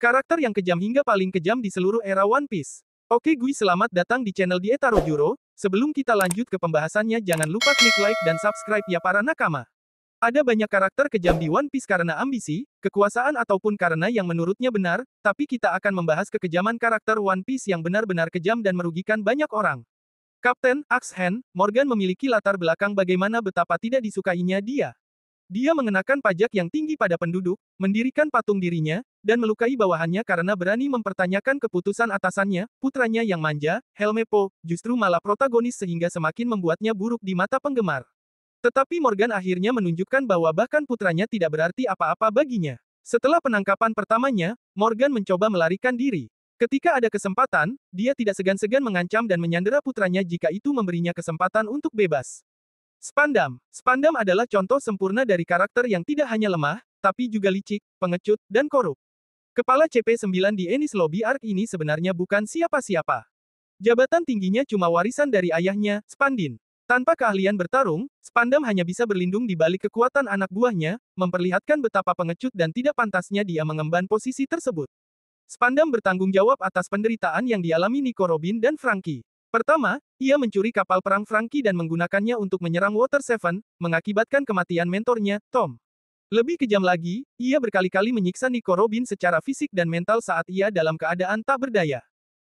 Karakter yang kejam hingga paling kejam di seluruh era One Piece. Oke Gui, selamat datang di channel Dietaro Juro. Sebelum kita lanjut ke pembahasannya, jangan lupa klik like dan subscribe ya para nakama. Ada banyak karakter kejam di One Piece karena ambisi, kekuasaan ataupun karena yang menurutnya benar, tapi kita akan membahas kekejaman karakter One Piece yang benar-benar kejam dan merugikan banyak orang. Kapten Axe-Hand Morgan memiliki latar belakang bagaimana betapa tidak disukainya dia. Dia mengenakan pajak yang tinggi pada penduduk, mendirikan patung dirinya, dan melukai bawahannya karena berani mempertanyakan keputusan atasannya. Putranya yang manja, Helmeppo, justru malah protagonis sehingga semakin membuatnya buruk di mata penggemar. Tetapi Morgan akhirnya menunjukkan bahwa bahkan putranya tidak berarti apa-apa baginya. Setelah penangkapan pertamanya, Morgan mencoba melarikan diri. Ketika ada kesempatan, dia tidak segan-segan mengancam dan menyandera putranya jika itu memberinya kesempatan untuk bebas. Spandam adalah contoh sempurna dari karakter yang tidak hanya lemah, tapi juga licik, pengecut, dan korup. Kepala CP9 di Enies Lobby Arc ini sebenarnya bukan siapa-siapa. Jabatan tingginya cuma warisan dari ayahnya, Spandin. Tanpa keahlian bertarung, Spandam hanya bisa berlindung di balik kekuatan anak buahnya, memperlihatkan betapa pengecut dan tidak pantasnya dia mengemban posisi tersebut. Spandam bertanggung jawab atas penderitaan yang dialami Nico Robin dan Franky. Pertama, ia mencuri kapal perang Franky dan menggunakannya untuk menyerang Water Seven, mengakibatkan kematian mentornya, Tom. Lebih kejam lagi, ia berkali-kali menyiksa Nico Robin secara fisik dan mental saat ia dalam keadaan tak berdaya.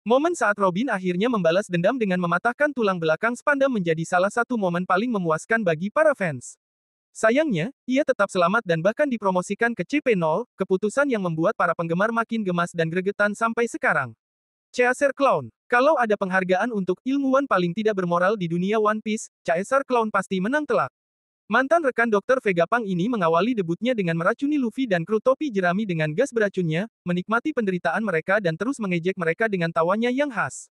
Momen saat Robin akhirnya membalas dendam dengan mematahkan tulang belakang Spandam menjadi salah satu momen paling memuaskan bagi para fans. Sayangnya, ia tetap selamat dan bahkan dipromosikan ke CP0, keputusan yang membuat para penggemar makin gemas dan gregetan sampai sekarang. Caesar Clown. Kalau ada penghargaan untuk ilmuwan paling tidak bermoral di dunia One Piece, Caesar Clown pasti menang telak. Mantan rekan Dr. Vegapunk ini mengawali debutnya dengan meracuni Luffy dan kru topi jerami dengan gas beracunnya, menikmati penderitaan mereka dan terus mengejek mereka dengan tawanya yang khas.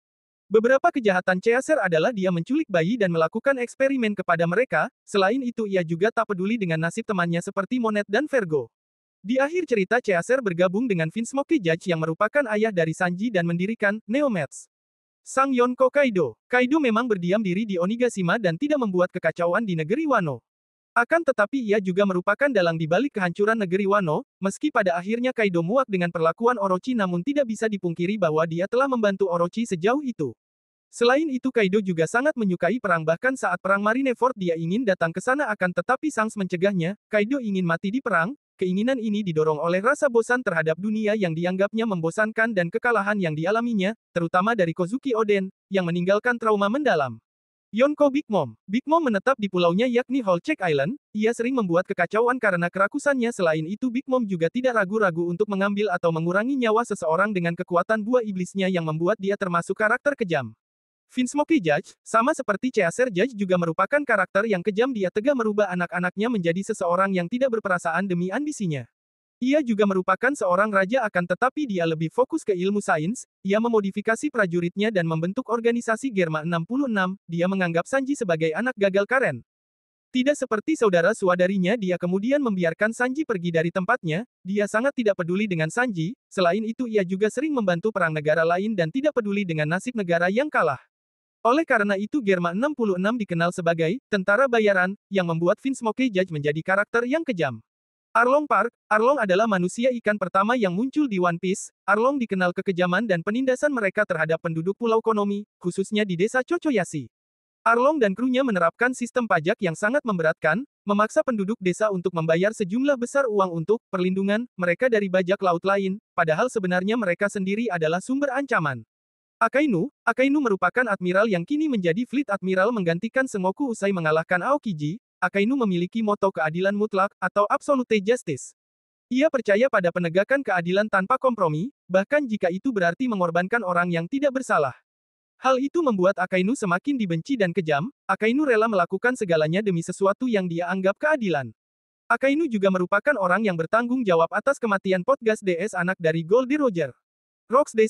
Beberapa kejahatan Caesar adalah dia menculik bayi dan melakukan eksperimen kepada mereka, selain itu ia juga tak peduli dengan nasib temannya seperti Monet dan Vergo. Di akhir cerita Caesar bergabung dengan Vince Monkey Judge yang merupakan ayah dari Sanji dan mendirikan Neomets. Sang Yonko Kaido. Kaido memang berdiam diri di Onigashima dan tidak membuat kekacauan di negeri Wano. Akan tetapi ia juga merupakan dalang di balik kehancuran negeri Wano, meski pada akhirnya Kaido muak dengan perlakuan Orochi namun tidak bisa dipungkiri bahwa dia telah membantu Orochi sejauh itu. Selain itu Kaido juga sangat menyukai perang bahkan saat perang Marineford dia ingin datang ke sana akan tetapi Shanks mencegahnya, Kaido ingin mati di perang. Keinginan ini didorong oleh rasa bosan terhadap dunia yang dianggapnya membosankan dan kekalahan yang dialaminya, terutama dari Kozuki Oden, yang meninggalkan trauma mendalam. Yonko Big Mom. Big Mom menetap di pulaunya yakni Whole Cake Island, ia sering membuat kekacauan karena kerakusannya selain itu Big Mom juga tidak ragu-ragu untuk mengambil atau mengurangi nyawa seseorang dengan kekuatan buah iblisnya yang membuat dia termasuk karakter kejam. Vince Monkey Judge, sama seperti Caesar Judge juga merupakan karakter yang kejam dia tega merubah anak-anaknya menjadi seseorang yang tidak berperasaan demi ambisinya. Ia juga merupakan seorang raja akan tetapi dia lebih fokus ke ilmu sains, ia memodifikasi prajuritnya dan membentuk organisasi Germa 66, dia menganggap Sanji sebagai anak gagal karen. Tidak seperti saudara-saudarinya dia kemudian membiarkan Sanji pergi dari tempatnya, dia sangat tidak peduli dengan Sanji, selain itu ia juga sering membantu perang negara lain dan tidak peduli dengan nasib negara yang kalah. Oleh karena itu Germa 66 dikenal sebagai tentara bayaran, yang membuat Vince Monkey Judge menjadi karakter yang kejam. Arlong Park. Arlong adalah manusia ikan pertama yang muncul di One Piece. Arlong dikenal kekejaman dan penindasan mereka terhadap penduduk Pulau Konomi, khususnya di desa Chochoyashi. Arlong dan krunya menerapkan sistem pajak yang sangat memberatkan, memaksa penduduk desa untuk membayar sejumlah besar uang untuk perlindungan mereka dari bajak laut lain, padahal sebenarnya mereka sendiri adalah sumber ancaman. Akainu merupakan admiral yang kini menjadi Fleet Admiral menggantikan Sengoku usai mengalahkan Aokiji. Akainu memiliki moto keadilan mutlak, atau Absolute Justice. Ia percaya pada penegakan keadilan tanpa kompromi, bahkan jika itu berarti mengorbankan orang yang tidak bersalah. Hal itu membuat Akainu semakin dibenci dan kejam, Akainu rela melakukan segalanya demi sesuatu yang dia anggap keadilan. Akainu juga merupakan orang yang bertanggung jawab atas kematian Potgas DS anak dari Goldie Roger. Rox D.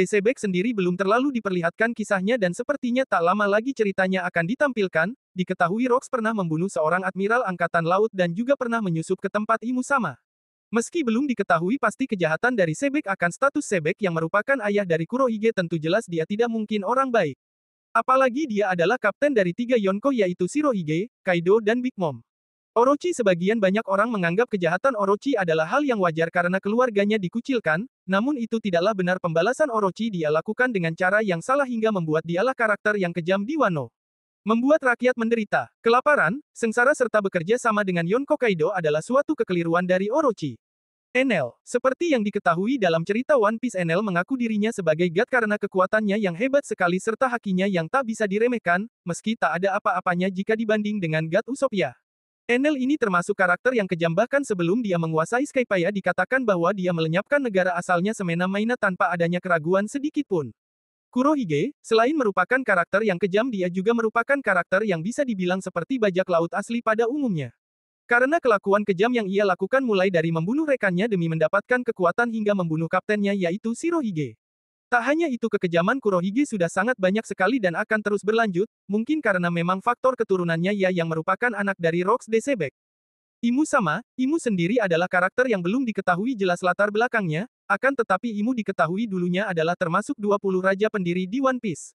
Sebek sendiri belum terlalu diperlihatkan kisahnya dan sepertinya tak lama lagi ceritanya akan ditampilkan, diketahui Rox pernah membunuh seorang admiral angkatan laut dan juga pernah menyusup ke tempat Imu sama. Meski belum diketahui pasti kejahatan dari Sebek akan status Sebek yang merupakan ayah dari Kurohige tentu jelas dia tidak mungkin orang baik. Apalagi dia adalah kapten dari 3 Yonko yaitu Shirohige, Kaido dan Big Mom. Orochi. Sebagian banyak orang menganggap kejahatan Orochi adalah hal yang wajar karena keluarganya dikucilkan, namun itu tidaklah benar. Pembalasan Orochi dia lakukan dengan cara yang salah hingga membuat dialah karakter yang kejam di Wano. Membuat rakyat menderita, kelaparan, sengsara serta bekerja sama dengan Yonko Kaido adalah suatu kekeliruan dari Orochi. Enel, seperti yang diketahui dalam cerita One Piece, Enel mengaku dirinya sebagai God karena kekuatannya yang hebat sekali serta hakinya yang tak bisa diremehkan, meski tak ada apa-apanya jika dibanding dengan God Usopp. Enel ini termasuk karakter yang kejam, bahkan sebelum dia menguasai Skypiea dikatakan bahwa dia melenyapkan negara asalnya semena-mena tanpa adanya keraguan sedikitpun. Kurohige, selain merupakan karakter yang kejam, dia juga merupakan karakter yang bisa dibilang seperti bajak laut asli pada umumnya. Karena kelakuan kejam yang ia lakukan mulai dari membunuh rekannya demi mendapatkan kekuatan hingga membunuh kaptennya yaitu Shirohige. Tak hanya itu, kekejaman Kurohige sudah sangat banyak sekali dan akan terus berlanjut, mungkin karena memang faktor keturunannya yang merupakan anak dari Rocks de Sebek. Imu sendiri adalah karakter yang belum diketahui jelas latar belakangnya, akan tetapi Imu diketahui dulunya adalah termasuk 20 raja pendiri di One Piece.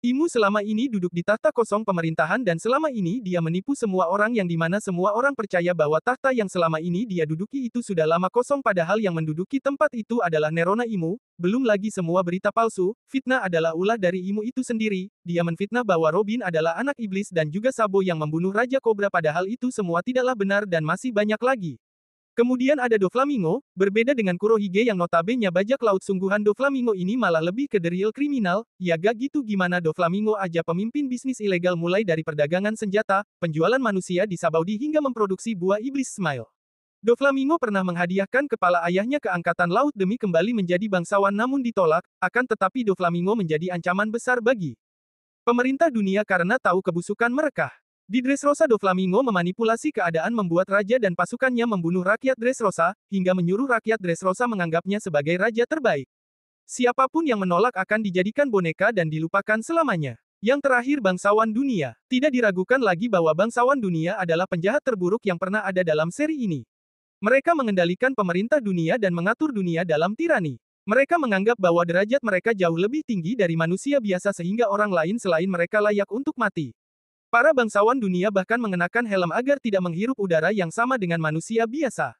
Imu selama ini duduk di tahta kosong pemerintahan dan selama ini dia menipu semua orang yang dimana semua orang percaya bahwa tahta yang selama ini dia duduki itu sudah lama kosong, padahal yang menduduki tempat itu adalah Nerona Imu, belum lagi semua berita palsu, fitnah adalah ulah dari Imu itu sendiri, dia menfitnah bahwa Robin adalah anak iblis dan juga Sabo yang membunuh Raja Cobra, padahal itu semua tidaklah benar dan masih banyak lagi. Kemudian ada Doflamingo, berbeda dengan Kurohige yang notabene bajak laut sungguhan, Doflamingo ini malah lebih ke the real kriminal, ya gak gitu gimana. Doflamingo aja pemimpin bisnis ilegal mulai dari perdagangan senjata, penjualan manusia di Sabaudi hingga memproduksi buah iblis Smile. Doflamingo pernah menghadiahkan kepala ayahnya ke angkatan laut demi kembali menjadi bangsawan namun ditolak, akan tetapi Doflamingo menjadi ancaman besar bagi pemerintah dunia karena tahu kebusukan mereka. Di Dressrosa, Doflamingo memanipulasi keadaan, membuat raja dan pasukannya membunuh rakyat Dressrosa, hingga menyuruh rakyat Dressrosa menganggapnya sebagai raja terbaik. Siapapun yang menolak akan dijadikan boneka dan dilupakan selamanya. Yang terakhir, bangsawan dunia. Tidak diragukan lagi bahwa bangsawan dunia adalah penjahat terburuk yang pernah ada dalam seri ini. Mereka mengendalikan pemerintah dunia dan mengatur dunia dalam tirani. Mereka menganggap bahwa derajat mereka jauh lebih tinggi dari manusia biasa sehingga orang lain selain mereka layak untuk mati. Para bangsawan dunia bahkan mengenakan helm agar tidak menghirup udara yang sama dengan manusia biasa.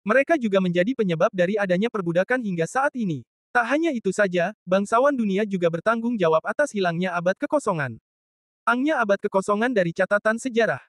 Mereka juga menjadi penyebab dari adanya perbudakan hingga saat ini. Tak hanya itu saja, bangsawan dunia juga bertanggung jawab atas hilangnya abad kekosongan. Angnya abad kekosongan dari catatan sejarah.